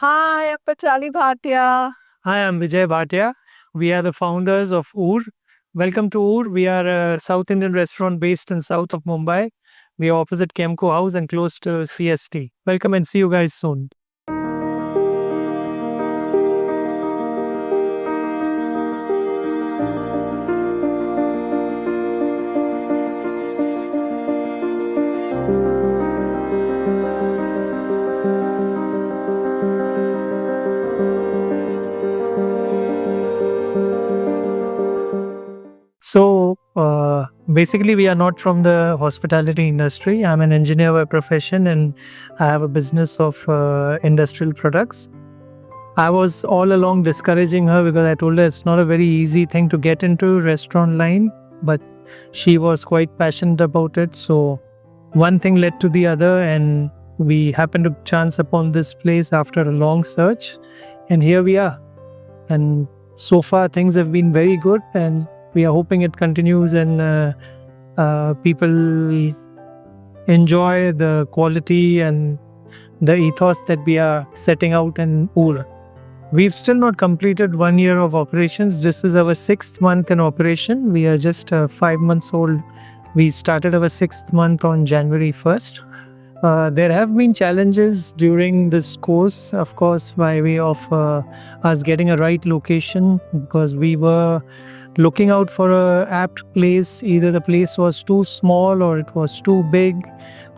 Hi, I'm Pachali Bhatia. Hi, I'm Vijay Bhatia. We are the founders of Oor. Welcome to Oor. We are a South Indian restaurant based in south of Mumbai. We are opposite Kemco House and close to CST. Welcome and see you guys soon. Basically, we are not from the hospitality industry. I'm an engineer by profession and I have a business of industrial products. I was all along discouraging her because I told her it's not a very easy thing to get into restaurant line, but she was quite passionate about it. So one thing led to the other, and we happened to chance upon this place after a long search, and here we are. And so far, things have been very good, and we are hoping it continues and people enjoy the quality and the ethos that we are setting out in Oor. We've still not completed 1 year of operations. This is our 6th month in operation. We are just 5 months old. We started our 6th month on January 1st. There have been challenges during this course, of course, by way of us getting a right location, because we were looking out for a apt place. Either the place was too small or it was too big,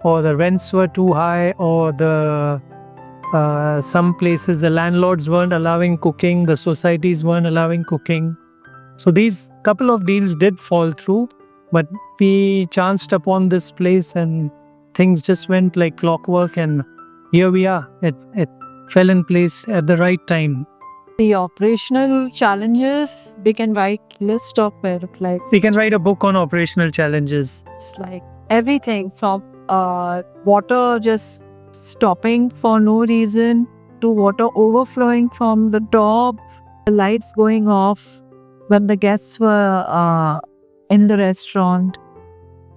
or the rents were too high, or the some places the landlords weren't allowing cooking, the societies weren't allowing cooking. So these couple of deals did fall through, but we chanced upon this place and things just went like clockwork, and here we are. It fell in place at the right time. The operational challenges, we can write list of it, like We can write a book on operational challenges. it's like everything from water just stopping for no reason to water overflowing from the top, the lights going off when the guests were in the restaurant,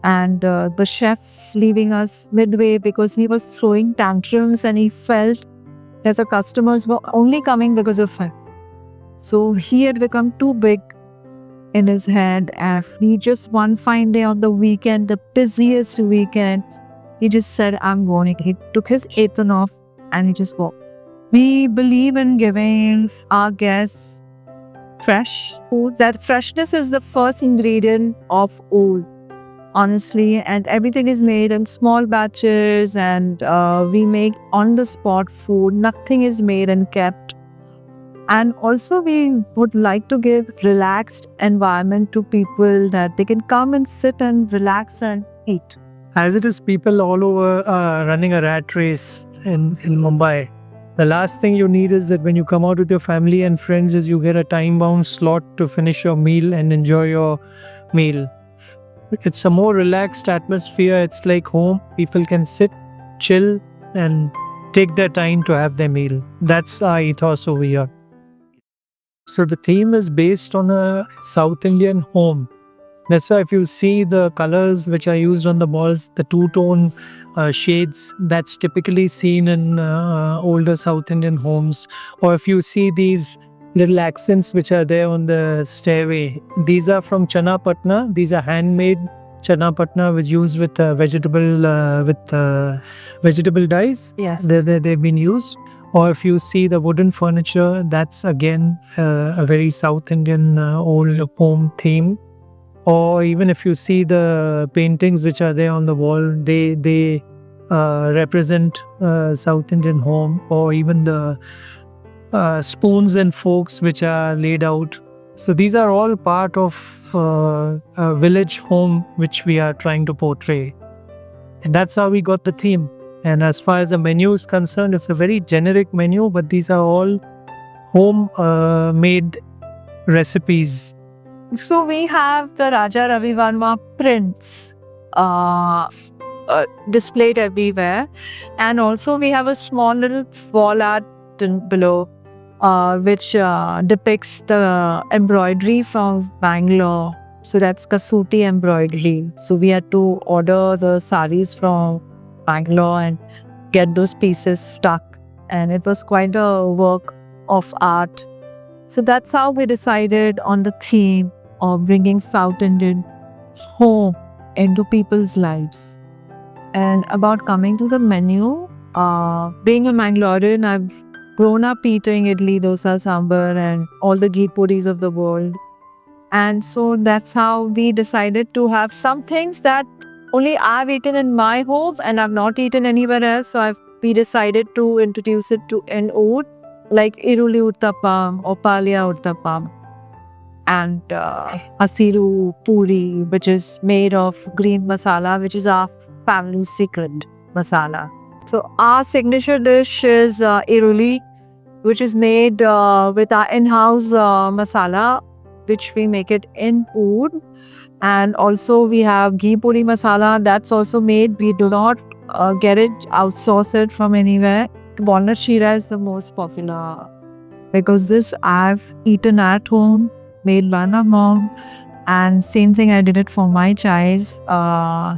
and the chef leaving us midway because he was throwing tantrums and he felt that the customers were only coming because of him. So he had become too big in his head, and he just one fine day on the weekend, the busiest weekend, he just said, I'm going. He took his apron off and he just walked. We believe in giving our guests fresh food. That freshness is the first ingredient of Oor, honestly, and everything is made in small batches, and we make on the spot food. Nothing is made and kept. And also we would like to give relaxed environment to people, that they can come and sit and relax and eat. As it is, people all over are running a rat race in Mumbai. The last thing you need is that when you come out with your family and friends, is you get a time-bound slot to finish your meal and enjoy your meal. It's a more relaxed atmosphere. It's like home. People can sit, chill, and take their time to have their meal. That's our ethos over here. So the theme is based on a South Indian home. That's why if you see the colors which are used on the walls, the two-tone shades, that's typically seen in older South Indian homes. Or if you see these little accents which are there on the stairway, these are from Chana Patna. These are handmade Chana Patna, which used with vegetable dyes. Yes. They've been used. Or if you see the wooden furniture, that's again a very South Indian old home theme. Or even if you see the paintings which are there on the wall, they represent South Indian home. Or even the spoons and forks which are laid out. So these are all part of a village home which we are trying to portray. And that's how we got the theme. And as far as the menu is concerned, it's a very generic menu, but these are all home made recipes. So we have the Raja Ravi Varma prints displayed everywhere, and also we have a small little wall art below, which depicts the embroidery from Bangalore. So that's Kasuti embroidery. So we had to order the saris from Bangalore and get those pieces stuck and it was quite a work of art. So that's how we decided on the theme of bringing South Indian home into people's lives. And about coming to the menu, being a Mangalorean, I've grown up eating idli, dosa, sambar, and all the ghee puris of the world. And so that's how we decided to have some things that only I've eaten in my home and I've not eaten anywhere else. So we decided to introduce it to an oud, like Iruli Uttapam or Palia Uttapam, and Asiru Puri, which is made of green masala, which is our family's secret masala. So our signature dish is Iruli, which is made with our in-house masala, which we make it in oud. And also we have ghee puri masala that's also made. We do not get it outsource it from anywhere. Walnut shira is the most popular because this I've eaten at home, made by my mom, and same thing I did it for my child,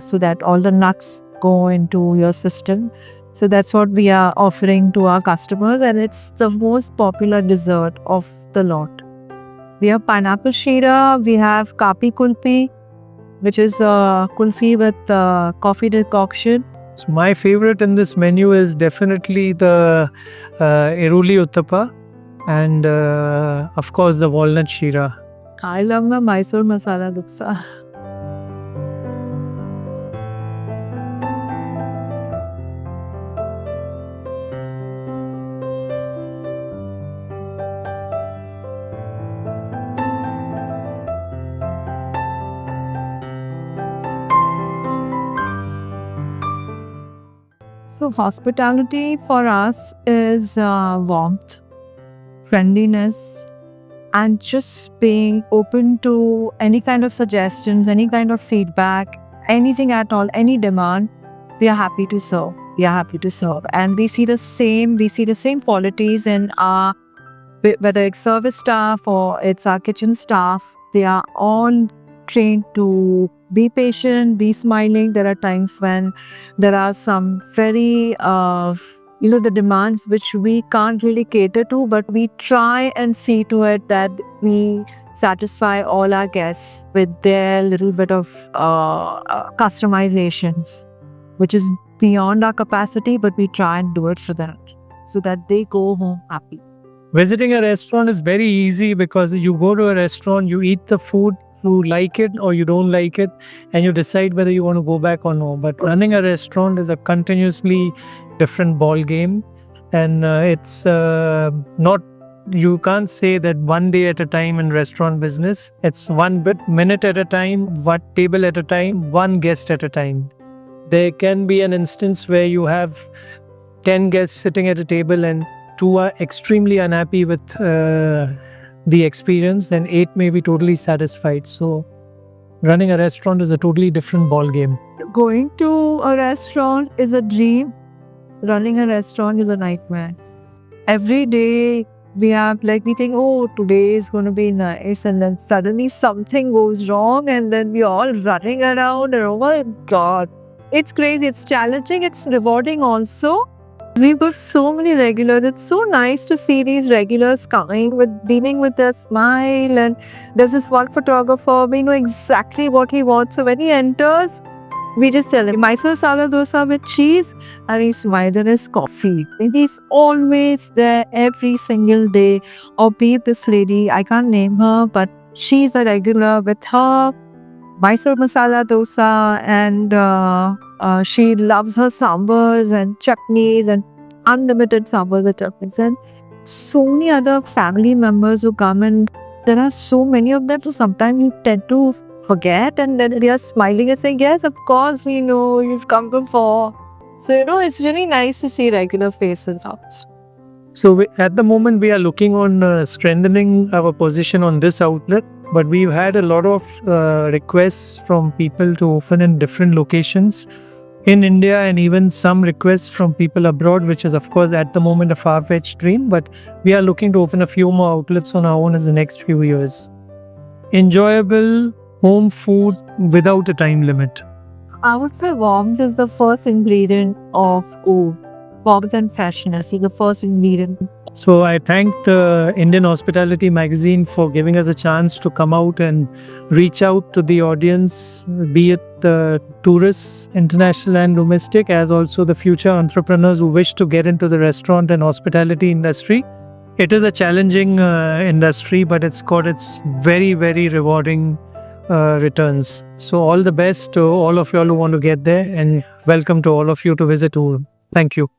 so that all the nuts go into your system. So that's what we are offering to our customers, and it's the most popular dessert of the lot. We have pineapple shira, we have kapi kulfi, which is kulfi with coffee decoction. So my favorite in this menu is definitely the Iruli Uttapa and of course the walnut shira. I love my Mysore masala dosa. So hospitality for us is warmth, friendliness, and just being open to any kind of suggestions, any kind of feedback, anything at all, any demand. We are happy to serve. We are happy to serve, and we see the same qualities in our, whether it's service staff or it's our kitchen staff. They are all trained to be patient, be smiling. There are times when there are some very the demands which we can't really cater to, but we try and see to it that we satisfy all our guests with their little bit of customizations, which is beyond our capacity, but we try and do it for them so that they go home happy. Visiting a restaurant is very easy because you go to a restaurant, you eat the food, you like it or you don't like it, and you decide whether you want to go back or no. But running a restaurant is a continuously different ball game, and it's not, you can't say that one day at a time in restaurant business. It's one minute at a time, one table at a time, one guest at a time. There can be an instance where you have 10 guests sitting at a table and 2 are extremely unhappy with the experience and 8 may be totally satisfied. So running a restaurant is a totally different ball game. Going to a restaurant is a dream. Running a restaurant is a nightmare. Every day we think, oh, today is going to be nice, and then suddenly something goes wrong, and then we're all running around, and oh my god, it's crazy, it's challenging, it's rewarding also. We've got so many regulars. It's so nice to see these regulars coming beaming with a smile. And there's this one photographer, we know exactly what he wants. So when he enters, we just tell him, Mysore masala dosa with cheese, and he smiles, and his coffee. And he's always there every single day. Or be it this lady, I can't name her, but she's the regular with her Mysore masala dosa, and she loves her sambars and chutneys and unlimited sambars and chutneys, and so many other family members who come, and there are so many of them, so sometimes you tend to forget, and then they are smiling and saying, yes, of course, we know you've come before. So it's really nice to see regular faces out. So at the moment we are looking on strengthening our position on this outlet, but we've had a lot of requests from people to open in different locations in India, and even some requests from people abroad, which is of course at the moment a far-fetched dream, but we are looking to open a few more outlets on our own in the next few years. Enjoyable home food without a time limit. I would say warmth is the first ingredient of oud. warmth and freshness is the first ingredient. So I thank the Indian Hospitality Magazine for giving us a chance to come out and reach out to the audience, be it the tourists, international and domestic, as also the future entrepreneurs who wish to get into the restaurant and hospitality industry. It is a challenging industry, but it's got its very, very rewarding returns. So all the best to all of you all who want to get there, and welcome to all of you to visit Ur. Thank you.